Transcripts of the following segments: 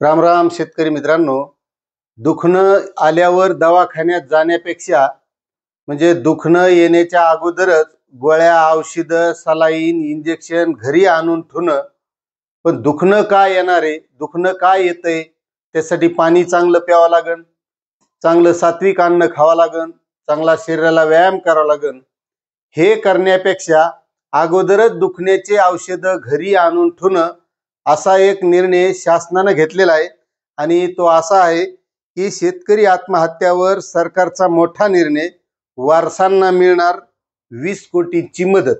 राम राम शेतकरी मित्रांनो, दुखणं आल्यावर दवाखान्यात जाण्यापेक्षा म्हणजे दुखणं येण्याच्या अगोदरच गोळ्या, औषधं, सलाईन, इंजेक्शन घरी आणून ठेवणं. पण दुखणं का येणार आहे, दुखणं का येतंय, त्यासाठी पाणी चांगलं प्यावं लागन, चांगलं सात्विक अन्न खावं लागन, चांगला शरीराला व्यायाम करावा लागन. हे करण्यापेक्षा अगोदरच दुखण्याचे औषधं घरी आणून ठेवणं असा एक निर्णय शासनानं घेतलेला आहे. आणि तो असा आहे की शेतकरी आत्महत्यावर सरकारचा मोठा निर्णय, वारसांना मिळणार 20 कोटींची मदत.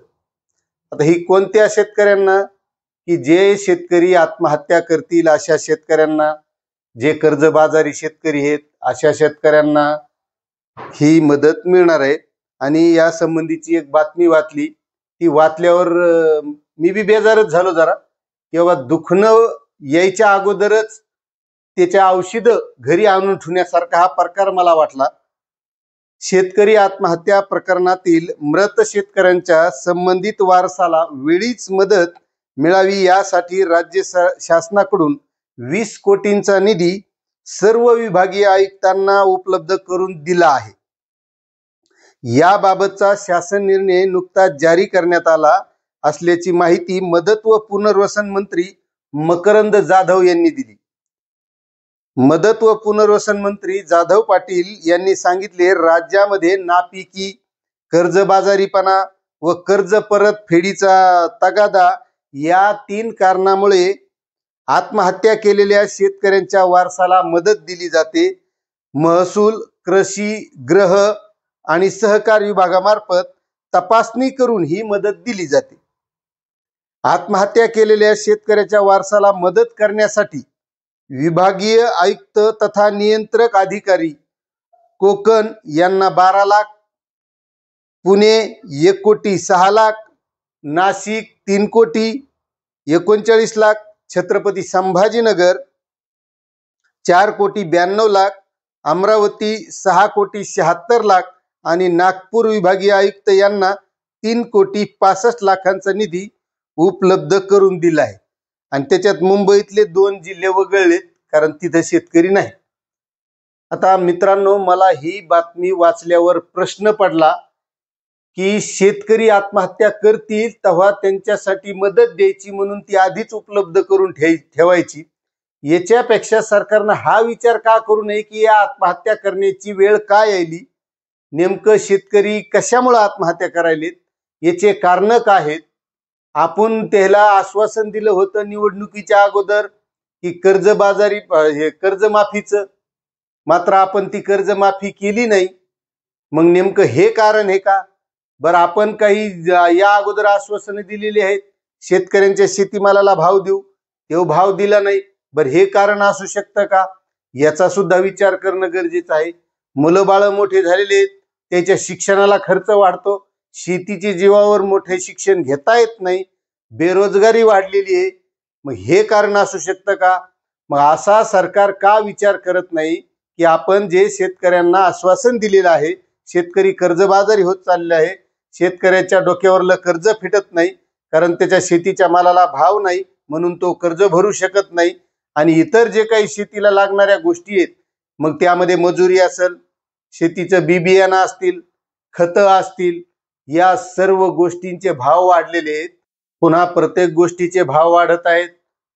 आता ही कोणत्या शेतकऱ्यांना, की जे शेतकरी आत्महत्या करतील अशा शेतकऱ्यांना, जे कर्जबाजारी शेतकरी आहेत अशा शेतकऱ्यांना ही मदत मिळणार आहे. आणि या संबंधीची एक बातमी वाचली, ती वाचल्यावर मी बी बेजारच झालो जरा. किंवा दुखणं यायच्या अगोदरच त्याच्या औषधं घरी आणून ठेवण्यासारखा हा प्रकार मला वाटला. शेतकरी आत्महत्या प्रकरणातील मृत शेतकऱ्यांच्या संबंधित वारसाला वेळीच मदत मिळावी यासाठी राज्य शासनाकडून 20 कोटींचा निधी सर्व विभागीय आयुक्तांना उपलब्ध करून दिला आहे. याबाबतचा शासन निर्णय नुकताच जारी करण्यात आला असल्याची माहिती मदत व पुनर्वसन मंत्री मकरंद जाधव यांनी दिली. मदत व पुनर्वसन मंत्री जाधव पाटील यांनी सांगितले, राज्यामध्ये नापिकी, कर्जबाजारीपणा व कर्ज परतफेडीचा तगादा या 3 कारणामुळे आत्महत्या केलेल्या शेतकऱ्यांच्या वारसाला मदत दिली जाते. महसूल, कृषी, गृह आणि सहकार विभागामार्फत तपासणी करून ही मदत दिली जाते. आत्महत्या केलेल्या शेतकऱ्याच्या वारसाला मदत करण्यासाठी विभागीय आयुक्त तथा नियंत्रक अधिकारी कोकण यांना 12 लाख, पुणे 1 कोटी 6 लाख, नाशिक 3 कोटी 39 लाख, छत्रपती संभाजीनगर 4 कोटी 92 लाख, अमरावती 6 कोटी 76 लाख आणि नागपूर विभागीय आयुक्त यांना 3 कोटी 65 लाखांचा निधी उपलब्ध करून दिला आहे. आणि त्याच्यात मुंबईतले 2 जिल्हे वगळलेत, कारण तिथे शेतकरी नाही. आता मित्रांनो, मला ही बातमी वाचल्यावर प्रश्न पडला की शेतकरी आत्महत्या करतील तेव्हा त्यांच्यासाठी मदत द्यायची म्हणून ती आधीच उपलब्ध करून ठेवायची. याच्यापेक्षा सरकारनं हा विचार का करू नये की या आत्महत्या करण्याची वेळ का यायली, नेमकं शेतकरी कशामुळे आत्महत्या करायलेत, याचे कारण काय आहेत. आपण त्याला आश्वासन दिलं होतं निवडणुकीच्या अगोदर की कर्जबाजारी कर्जमाफीचं, मात्र आपण ती कर्जमाफी केली नाही. मग नेमकं हे कारण आहे का? बरं, आपण काही या अगोदर आश्वासनं दिलेली आहेत, शेतकऱ्यांच्या शेतीमालाला भाव देऊ, तो भाव दिला नाही. बरं, हे कारण असू शकतं का? याचा सुद्धा विचार करणं गरजेचं आहे. मुलं बाळ मोठे झालेले आहेत, त्याच्या शिक्षणाला खर्च वाढतो, शेतीच्या जीवावर मोठे शिक्षण घेता येत नाही, बेरोजगारी वाढलेली आहे. मग हे कारण असू शकतं का? मग असा सरकार का विचार करत नाही की आपण जे शेतकऱ्यांना आश्वासन दिलेलं आहे, शेतकरी कर्जबाजारी होत चालले आहे, शेतकऱ्याच्या डोक्यावरलं कर्ज फिटत नाही, कारण त्याच्या शेतीच्या मालाला भाव नाही म्हणून तो कर्ज भरू शकत नाही. आणि इतर जे काही शेतीला लागणाऱ्या गोष्टी आहेत, मग त्यामध्ये मजुरी असेल, शेतीचं बी बियाणं असतील, खतं असतील, या सर्व गोष्टींचे भाव वाढलेले आहेत. पुन्हा प्रत्येक गोष्टीचे भाव वाढत आहेत.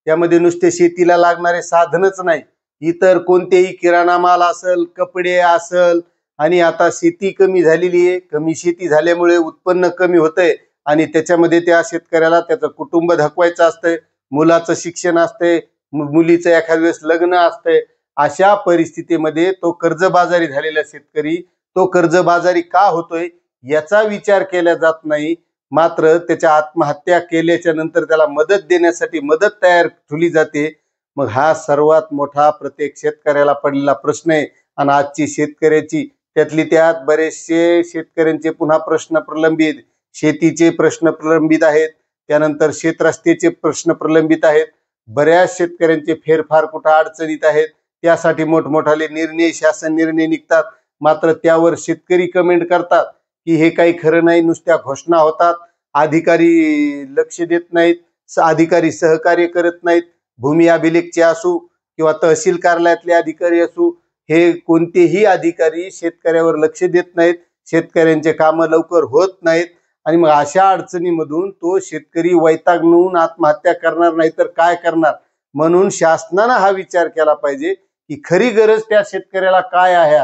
त्यामध्ये नुसते शेतीला लागणारे साधनच नाही, इतर कोणतेही किराणा माल असेल, कपडे असेल. आणि आता शेती कमी झालेली आहे, कमी शेती झाल्यामुळे उत्पन्न कमी होतंय आणि त्याच्यामध्ये त्या शेतकऱ्याला त्याचं कुटुंब धकवायचं असतंय, मुलाचं शिक्षण असतंय, मुलीचं एखाद्या वेळेस लग्न असतंय. अशा परिस्थितीमध्ये तो कर्जबाजारी झालेला शेतकरी, तो कर्जबाजारी का होतोय याचा विचार केला जात नाही. मात्र त्याच्या आत्महत्या केल्याच्या नंतर त्याला मदत देण्यासाठी मदत तयार ठेवली जाते. मग हा सर्वात मोठा प्रत्येक शेतकऱ्याला पडलेला प्रश्न आहे. आणि आजची शेतकऱ्याची, त्यातली त्यात बरेचसे शेतकऱ्यांचे पुन्हा प्रश्न प्रलंबित, शेतीचे प्रश्न प्रलंबित आहेत, त्यानंतर शेतरस्त्याचे प्रश्न प्रलंबित आहेत, बऱ्याच शेतकऱ्यांचे फेरफार कुठं अडचणीत आहेत. त्यासाठी मोठमोठाले निर्णय, शासन निर्णय निघतात, मात्र त्यावर शेतकरी कमेंट करतात की हे काही खरं नाही, नुसत्या घोषणा होतात, अधिकारी लक्ष देत नाहीत, अधिकारी सहकार्य करत नाहीत. भूमी अभिलेखचे असू किंवा तहसील कार्यालयातले अधिकारी असू, हे कोणतेही अधिकारी शेतकऱ्यावर लक्ष देत नाहीत, शेतकऱ्यांचे कामं लवकर होत नाहीत आणि मग अशा अडचणीमधून तो शेतकरी वैतागून आत्महत्या करणार नाही तर काय करणार. म्हणून शासनानं हा विचार केला पाहिजे की खरी गरज त्या शेतकऱ्याला काय आहे.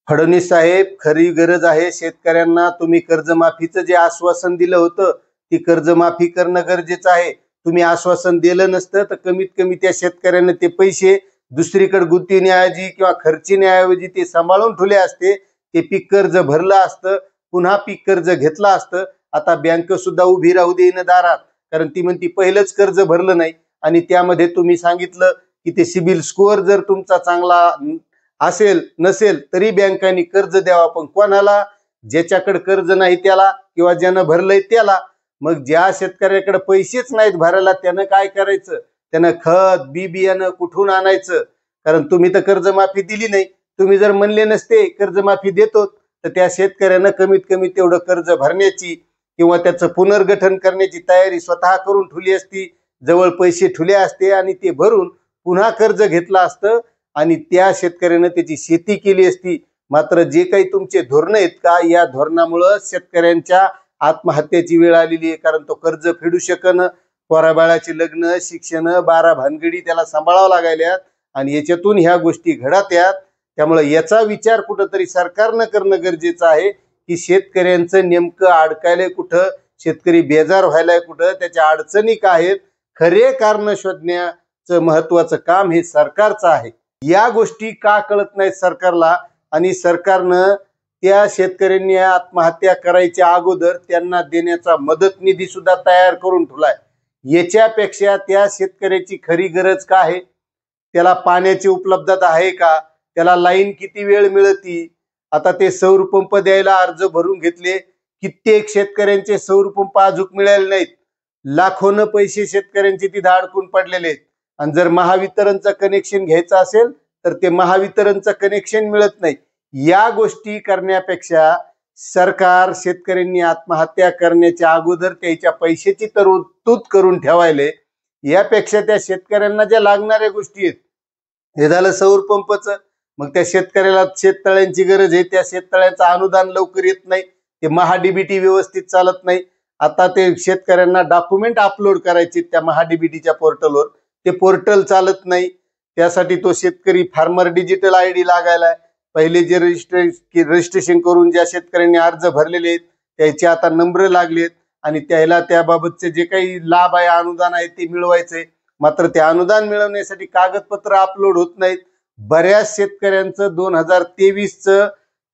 फडणवीस साहेब, खरी गरज आहे शेतकऱ्यांना. तुम्ही कर्जमाफीचं जे आश्वासन दिलं होतं ती कर्जमाफी करणं गरजेचं आहे. तुम्ही आश्वासन दिलं नसतं तर कमीत कमी त्या शेतकऱ्यांना ते पैसे दुसरीकडे गुंतवण्याऐवजी किंवा खर्चण्याऐवजी ते सांभाळून ठेवले असते. ते पीक कर्ज भरलं असतं, पुन्हा पीक कर्ज घेतलं असतं. आता बँक सुद्धा उभी राहू देईन दारात, कारण ती म्हणती पहिलंच कर्ज भरलं नाही आणि त्यामध्ये तुम्ही सांगितलं की ते सिबिल स्कोअर जर तुमचा चांगला असेल नसेल तरी बँकांनी कर्ज द्यावा. पण कोणाला? ज्याच्याकडे कर्ज नाही त्याला किंवा ज्यानं भरलंय त्याला. मग ज्या शेतकऱ्याकडे पैसेच नाहीत भरायला त्यानं काय करायचं? त्यानं खत बी बियाणं कुठून आणायचं? कारण तुम्ही तर कर्जमाफी दिली नाही. तुम्ही जर म्हणले नसते कर्जमाफी देतो तर त्या शेतकऱ्यानं कमीत कमी तेवढं कर्ज भरण्याची किंवा त्याचं पुनर्गठन करण्याची तयारी स्वतः करून ठेवली असती, जवळ पैसे ठेवले असते आणि ते भरून पुन्हा कर्ज घेतलं असतं आणि त्या शेतकऱ्यानं त्याची शेती केली असती. मात्र जे काही तुमचे धोरण आहेत का, या धोरणामुळं शेतकऱ्यांच्या आत्महत्येची वेळ आलेली आहे. कारण तो कर्ज फेडू शकन, पोराबाळाचे लग्न, शिक्षण, 12 भानगडी त्याला सांभाळावं लागायल्यात आणि याच्यातून ह्या गोष्टी घडत आहेत. त्यामुळे याचा विचार कुठंतरी सरकारनं करणं गरजेचं आहे की शेतकऱ्यांचं नेमकं अडकायलंय कुठं, शेतकरी बेजार व्हायलाय कुठं, त्याच्या अडचणी काय आहेत, खरे कारण शोधण्याचं महत्वाचं काम हे सरकारचं आहे. या गोष्टी का कळत नाहीत सरकारला आणि सरकारनं त्या शेतकऱ्यांनी आत्महत्या करायच्या अगोदर त्यांना देण्याचा मदत निधी सुद्धा तयार करून ठेवलाय. याच्यापेक्षा त्या शेतकऱ्याची खरी गरज काय आहे, त्याला पाण्याची उपलब्धता आहे का, त्याला लाईन किती वेळ मिळती. आता ते सौर पंप द्यायला अर्ज भरून घेतले, कित्येक शेतकऱ्यांचे सौर पंप अजून मिळाले नाहीत. लाखोनं पैसे शेतकऱ्यांचे तिथे अडकून पडलेले आहेत आणि जर महावितरणचं कनेक्शन घ्यायचं असेल तर ते महावितरणचं कनेक्शन मिळत नाही. या गोष्टी करण्यापेक्षा सरकार शेतकऱ्यांनी आत्महत्या करण्याच्या अगोदर त्याच्या पैशाची तरतूद करून ठेवायले. यापेक्षा त्या शेतकऱ्यांना ज्या लागणाऱ्या गोष्टी आहेत, हे झालं सौर पंपचं. मग त्या शेतकऱ्याला शेततळ्यांची गरज आहे, त्या शेततळ्यांचं अनुदान लवकर येत नाही, ते महाडीबीटी व्यवस्थित चालत नाही. आता ते शेतकऱ्यांना डॉक्युमेंट अपलोड करायचे त्या महाडीबीटीच्या पोर्टलवर, ते पोर्टल चालत नाही. त्यासाठी तो शेतकरी फार्मर डिजिटल ID लागायलाय. पहिले जे रजिस्ट्रेशन करून ज्या शेतकऱ्यांनी अर्ज भरलेले आहेत त्याचे आता नंबर लागलेत आणि त्याला त्याबाबतचे जे काही लाभ आहे, अनुदान आहे ते मिळवायचे. मात्र ते अनुदान मिळवण्यासाठी कागदपत्र अपलोड होत नाहीत. बऱ्याच शेतकऱ्यांचं 2023चं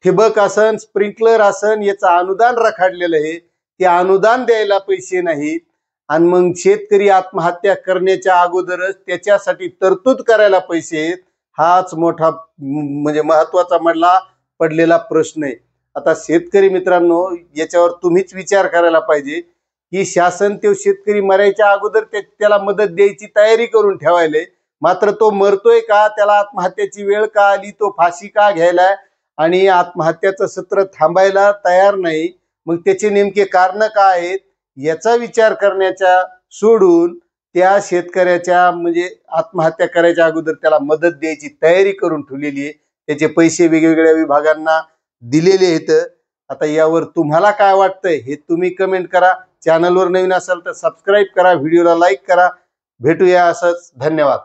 ठिबक आसन, स्प्रिंकलर आसन याचं अनुदान रखडलेलं आहे. ते अनुदान द्यायला पैसे नाहीत आणि मग शेतकरी आत्महत्या करण्याच्या अगोदरच त्याच्यासाठी तरतूद करायला पैसे आहेत. हाच मोठा म्हणजे महत्वाचा मधला पडलेला प्रश्न आहे. आता शेतकरी मित्रांनो, याच्यावर तुम्हीच विचार करायला पाहिजे की शासन तो शेतकरी मरायच्या अगोदर त्याला मदत द्यायची तयारी करून ठेवायले. मात्र तो मरतोय का, त्याला आत्महत्याची वेळ का आली, तो फाशी का घ्यायलाय आणि आत्महत्याचं सत्र थांबायला तयार नाही, मग त्याचे नेमके कारण काय आहेत याचा विचार करण्याच्या सोडून त्या शेतकऱ्याच्या म्हणजे आत्महत्या करायच्या अगोदर त्याला मदत द्यायची तयारी करून ठेवलेली आहे. त्याचे पैसे वेगवेगळ्या विभागांना दिलेले आहेत. आता यावर तुम्हाला काय वाटतंय हे तुम्ही कमेंट करा. चॅनलवर नवीन असाल तर सबस्क्राईब करा, व्हिडिओला लाईक करा. भेटूया असंच. धन्यवाद.